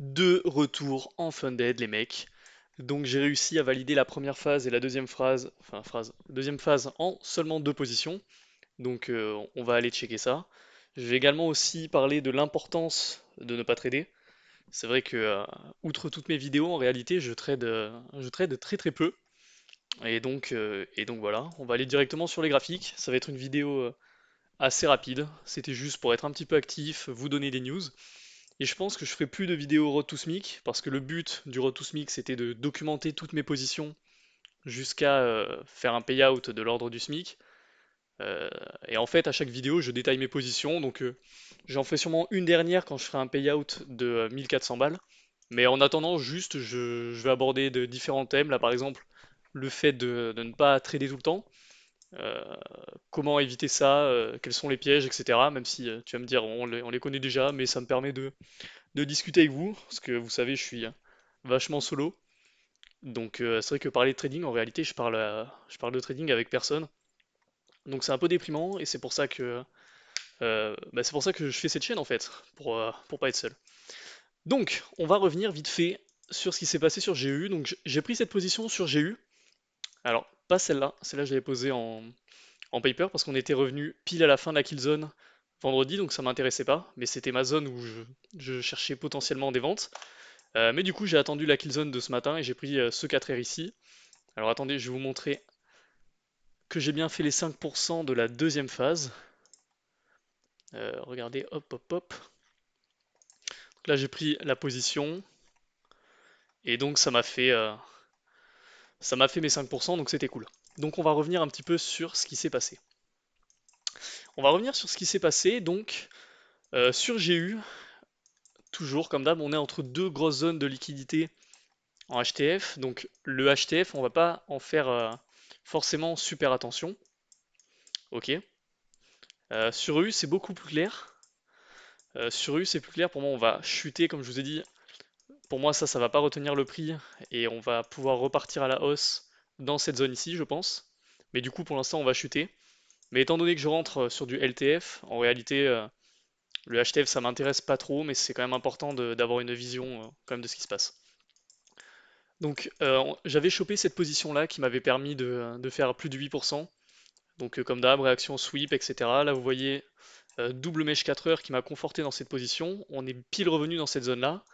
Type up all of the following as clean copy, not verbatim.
De retour en Funded, les mecs. Donc j'ai réussi à valider la première phase et la deuxième phase, deuxième phase en seulement deux positions. Donc on va aller checker ça. Je vais également aussi parler de l'importance de ne pas trader. C'est vrai que, outre toutes mes vidéos, en réalité, je trade très très peu. Et donc voilà, on va aller directement sur les graphiques. Ça va être une vidéo assez rapide. C'était juste pour être un petit peu actif, vous donner des news. Et je pense que je ferai plus de vidéos Road to SMIC, parce que le but du Road to SMIC, c'était de documenter toutes mes positions jusqu'à faire un payout de l'ordre du SMIC. Euh, et en fait, à chaque vidéo, je détaille mes positions. Donc j'en ferai sûrement une dernière quand je ferai un payout de 1400 balles. Mais en attendant, juste, je vais aborder de différents thèmes. Là, par exemple, le fait de ne pas trader tout le temps. Euh, Comment éviter ça, quels sont les pièges, etc. Même si tu vas me dire, on les connaît déjà, mais ça me permet de discuter avec vous, parce que vous savez, je suis vachement solo. Donc c'est vrai que parler de trading, en réalité, je parle de trading avec personne. Donc c'est un peu déprimant, et c'est pour ça que je fais cette chaîne en fait, pour pas être seul. Donc, on va revenir vite fait sur ce qui s'est passé sur GU. Donc j'ai pris cette position sur GU. Alors, pas celle-là, celle-là je l'avais posée en paper parce qu'on était revenu pile à la fin de la kill zone vendredi, donc ça m'intéressait pas, mais c'était ma zone où je cherchais potentiellement des ventes. Mais du coup, j'ai attendu la kill zone de ce matin et j'ai pris ce 4R ici. Alors attendez, je vais vous montrer que j'ai bien fait les 5% de la deuxième phase. Regardez, hop, hop, hop. Donc là, j'ai pris la position et donc ça m'a fait mes 5%, donc c'était cool. Donc on va revenir un petit peu sur ce qui s'est passé. On va revenir sur ce qui s'est passé, donc sur GU, toujours comme d'hab, on est entre deux grosses zones de liquidité en HTF. Donc le HTF, on va pas en faire forcément super attention. Ok. Sur U, c'est beaucoup plus clair. Sur U, c'est plus clair. Pour moi, on va chuter, comme je vous ai dit. Pour moi, ça va pas retenir le prix et on va pouvoir repartir à la hausse dans cette zone ici, je pense. Mais du coup, pour l'instant, on va chuter. Mais étant donné que je rentre sur du LTF, en réalité, le HTF, ça m'intéresse pas trop, mais c'est quand même important d'avoir une vision quand même de ce qui se passe. Donc, j'avais chopé cette position-là qui m'avait permis de faire plus de 8%. Donc, comme d'hab, réaction sweep, etc. Là, vous voyez, double mèche 4 heures qui m'a conforté dans cette position. On est pile revenu dans cette zone-là.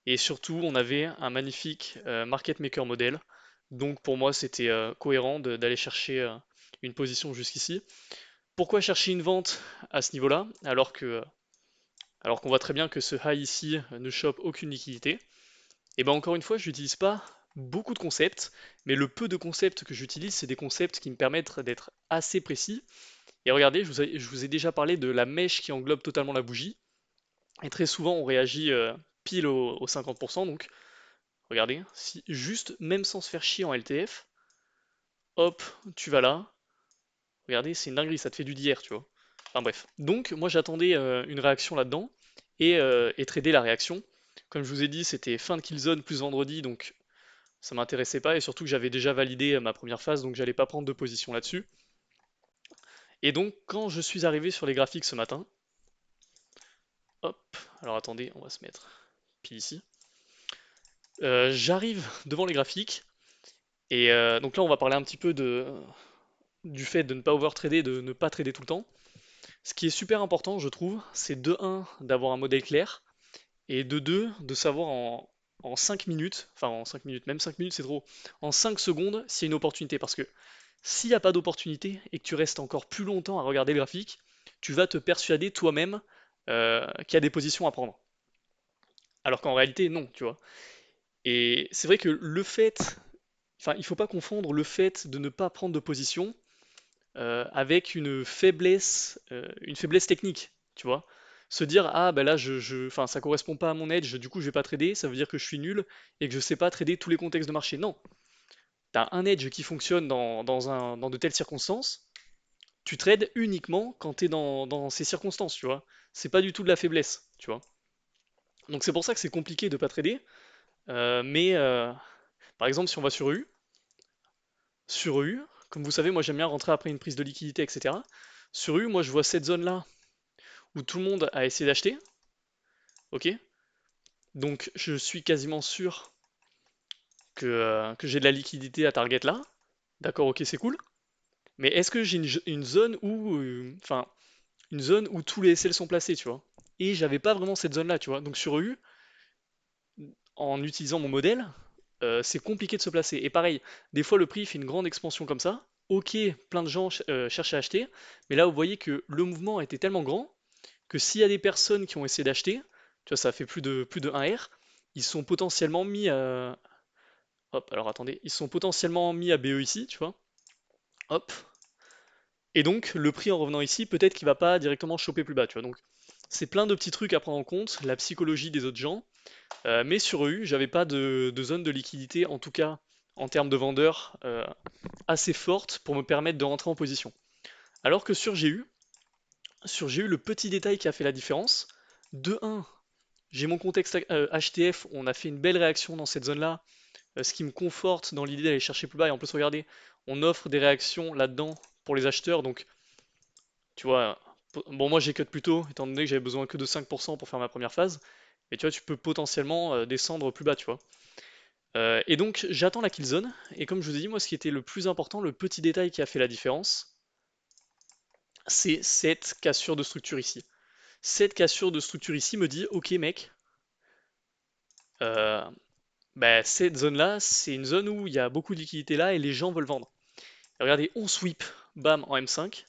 Et surtout, on avait un magnifique market maker model. Donc, pour moi, c'était cohérent d'aller chercher une position jusqu'ici. Pourquoi chercher une vente à ce niveau-là, alors qu'on voit très bien que ce high ici ne chope aucune liquidité? Et ben encore une fois, je n'utilise pas beaucoup de concepts, mais le peu de concepts que j'utilise, c'est des concepts qui me permettent d'être assez précis. Et regardez, je vous ai déjà parlé de la mèche qui englobe totalement la bougie. Et très souvent, on réagit pile au 50%. Donc, regardez, si juste, même sans se faire chier en LTF, hop, tu vas là. Regardez, c'est une dinguerie, ça te fait du d'hier, tu vois. Enfin bref. Donc, moi, j'attendais une réaction là-dedans et trader la réaction. Comme je vous ai dit, c'était fin de kill zone plus vendredi, donc ça m'intéressait pas et surtout que j'avais déjà validé ma première phase donc j'allais pas prendre de position là-dessus. Et donc quand je suis arrivé sur les graphiques ce matin, hop, alors attendez, on va se mettre pile ici. J'arrive devant les graphiques et donc là on va parler un petit peu du fait de ne pas overtrader, de ne pas trader tout le temps. Ce qui est super important je trouve, c'est de un d'avoir un modèle clair et de 2 de savoir en 5 minutes, enfin en 5 minutes, même 5 minutes c'est trop, en 5 secondes s'il y a une opportunité parce que s'il n'y a pas d'opportunité et que tu restes encore plus longtemps à regarder le graphique, tu vas te persuader toi-même qu'il y a des positions à prendre. Alors qu'en réalité, non, tu vois. Et c'est vrai que enfin, il faut pas confondre le fait de ne pas prendre de position avec une faiblesse technique, tu vois. Se dire, ah ben là, enfin, ça correspond pas à mon edge, du coup je vais pas trader, ça veut dire que je suis nul et que je sais pas trader tous les contextes de marché. Non, tu as un edge qui fonctionne dans de telles circonstances, tu trades uniquement quand tu es dans ces circonstances, tu vois. C'est pas du tout de la faiblesse, tu vois. Donc c'est pour ça que c'est compliqué de pas trader. Mais par exemple, si on va sur U, comme vous savez, moi j'aime bien rentrer après une prise de liquidité, etc. Sur U, moi je vois cette zone-là où tout le monde a essayé d'acheter, ok? Donc je suis quasiment sûr que j'ai de la liquidité à target là. D'accord, ok, c'est cool. Mais est-ce que j'ai une zone où, enfin, une zone où tous les SL sont placés, tu vois? Et j'avais pas vraiment cette zone-là, tu vois. Donc sur EU, en utilisant mon modèle, c'est compliqué de se placer. Et pareil, des fois le prix fait une grande expansion comme ça. Ok, plein de gens cherchent à acheter, mais là vous voyez que le mouvement était tellement grand que s'il y a des personnes qui ont essayé d'acheter, tu vois, ça fait plus de 1R, ils sont potentiellement mis à... Hop, alors attendez, ils sont potentiellement mis à BE ici, tu vois. Hop. Et donc, le prix en revenant ici, peut-être qu'il va pas directement choper plus bas, tu vois. Donc, c'est plein de petits trucs à prendre en compte, la psychologie des autres gens. Mais sur EU, j'avais pas de zone de liquidité, en tout cas en termes de vendeurs, assez forte pour me permettre de rentrer en position. Alors que sur GU, le petit détail qui a fait la différence, de 1, j'ai mon contexte HTF, on a fait une belle réaction dans cette zone-là, ce qui me conforte dans l'idée d'aller chercher plus bas. Et en plus, regardez, on offre des réactions là-dedans pour les acheteurs, donc tu vois, bon, moi j'ai cut plus tôt, étant donné que j'avais besoin que de 5% pour faire ma première phase. Et tu vois, tu peux potentiellement descendre plus bas, tu vois. Et donc, j'attends la kill zone. Et comme je vous ai dit, moi, ce qui était le plus important, le petit détail qui a fait la différence, c'est cette cassure de structure ici. Cette cassure de structure ici me dit, ok mec, euh, bah, cette zone-là, c'est une zone où il y a beaucoup de liquidité là et les gens veulent vendre. Et regardez, on sweep, bam, en M5.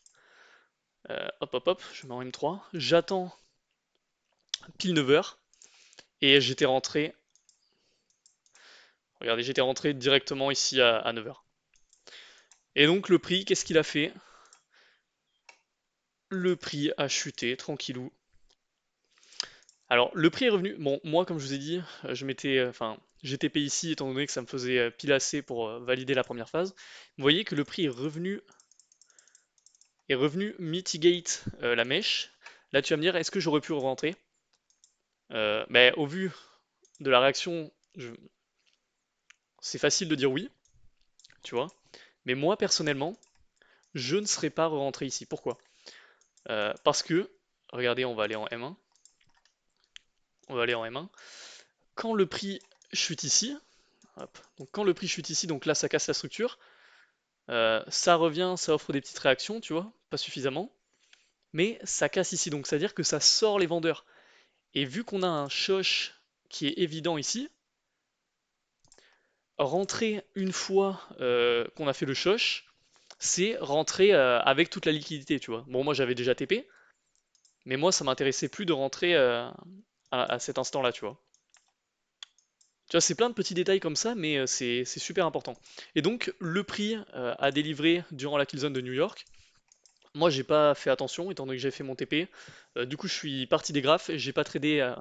Hop, hop, hop, je mets en M3. J'attends pile 9h. Et j'étais rentré, regardez, j'étais rentré directement ici à 9h. Et donc le prix, qu'est-ce qu'il a fait? Le prix a chuté, tranquillou. Alors le prix est revenu, bon moi comme je vous ai dit, je m'étais, enfin GTP ici étant donné que ça me faisait pile assez pour valider la première phase. Vous voyez que le prix est revenu mitigate la mèche. Là tu vas me dire, est-ce que j'aurais pu rentrer? Mais au vu de la réaction, c'est facile de dire oui, tu vois. Mais moi personnellement, je ne serais pas rentré ici. Pourquoi? Parce que, regardez, on va aller en M1. On va aller en M1. Quand le prix chute ici, hop, donc quand le prix chute ici, donc là ça casse la structure, ça revient, ça offre des petites réactions, tu vois, pas suffisamment, mais ça casse ici, donc c'est-à-dire que ça sort les vendeurs. Et vu qu'on a un shosh qui est évident ici, rentrer une fois qu'on a fait le shosh, c'est rentrer avec toute la liquidité, tu vois. Bon, moi j'avais déjà TP, mais moi ça m'intéressait plus de rentrer à cet instant-là, tu vois. Tu vois, c'est plein de petits détails comme ça, mais c'est super important. Et donc, le prix à délivrer durant la killzone de New York, moi j'ai pas fait attention étant donné que j'ai fait mon TP. Du coup, je suis parti des graphes et j'ai pas tradé.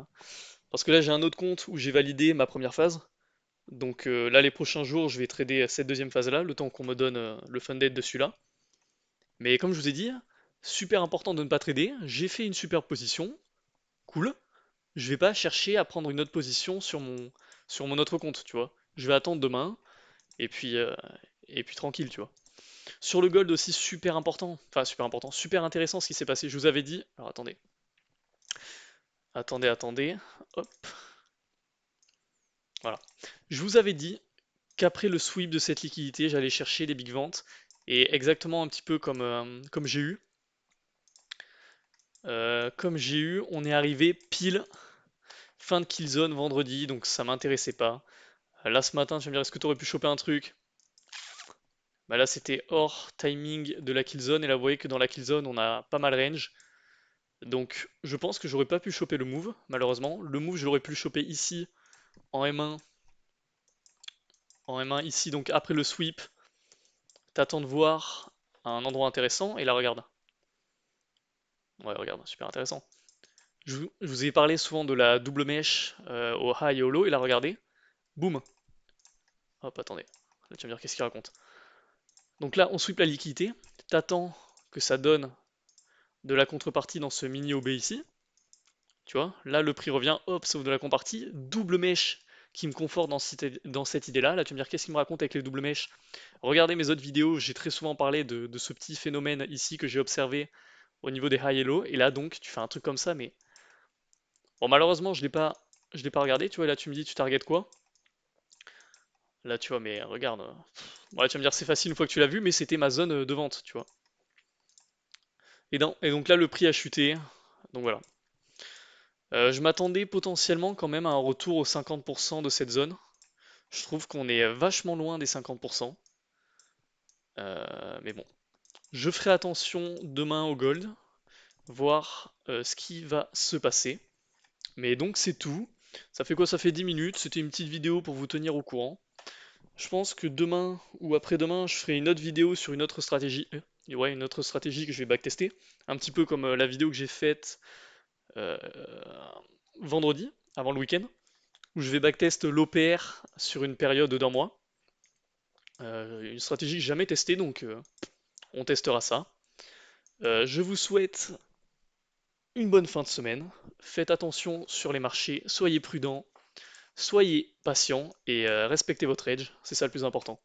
Parce que là, j'ai un autre compte où j'ai validé ma première phase. Donc là, les prochains jours, je vais trader cette deuxième phase-là, le temps qu'on me donne le funded dessus là. Mais comme je vous ai dit, super important de ne pas trader. J'ai fait une super position, cool. Je vais pas chercher à prendre une autre position sur mon autre compte, tu vois. Je vais attendre demain, et puis tranquille, tu vois. Sur le gold aussi, super important, super intéressant ce qui s'est passé. Je vous avais dit, alors attendez, hop, voilà. Je vous avais dit qu'après le sweep de cette liquidité, j'allais chercher des big ventes, et exactement un petit peu comme j'ai eu. On est arrivé pile fin de kill zone vendredi, donc ça m'intéressait pas. Là ce matin, tu vas me dire, est-ce que tu aurais pu choper un truc? Bah là c'était hors timing de la kill zone, et là vous voyez que dans la kill zone on a pas mal range. Donc je pense que j'aurais pas pu choper le move, malheureusement. Le move je l'aurais pu le choper ici en M1. En M1 ici, donc après le sweep, t'attends de voir un endroit intéressant, et là regarde. Ouais regarde, super intéressant. Je vous ai parlé souvent de la double mèche au high et au low, et là regardez, boum. Hop, attendez. Là tu vas me dire qu'est-ce qu'il raconte. Donc là on sweep la liquidité, t'attends que ça donne de la contrepartie dans ce mini OB ici. Tu vois, là le prix revient, hop, sauf de la compartie, double mèche qui me conforte dans cette idée-là. Là tu vas me dire qu'est-ce qu'il me raconte avec les doubles mèches. Regardez mes autres vidéos, j'ai très souvent parlé de ce petit phénomène ici que j'ai observé au niveau des high et low. Et là donc tu fais un truc comme ça, mais bon malheureusement je l'ai pas je l'ai pas regardé, tu vois, là tu me dis tu targetes quoi? Là tu vois, mais regarde. Ouais, tu vas me dire c'est facile une fois que tu l'as vu, mais c'était ma zone de vente, tu vois. Et donc là le prix a chuté, donc voilà. Je m'attendais potentiellement quand même à un retour aux 50% de cette zone. Je trouve qu'on est vachement loin des 50%. Mais bon. Je ferai attention demain au gold, voir ce qui va se passer. Mais donc c'est tout. Ça fait quoi? Ça fait 10 minutes. C'était une petite vidéo pour vous tenir au courant. Je pense que demain ou après-demain, je ferai une autre vidéo sur une autre stratégie. Ouais, une autre stratégie que je vais backtester. Un petit peu comme la vidéo que j'ai faite euh, vendredi, avant le week-end, où je vais backtest l'OPR sur une période d'un mois. Une stratégie que j'ai jamais testée, donc on testera ça. Je vous souhaite une bonne fin de semaine. Faites attention sur les marchés, soyez prudents, soyez patients et respectez votre edge, c'est ça le plus important.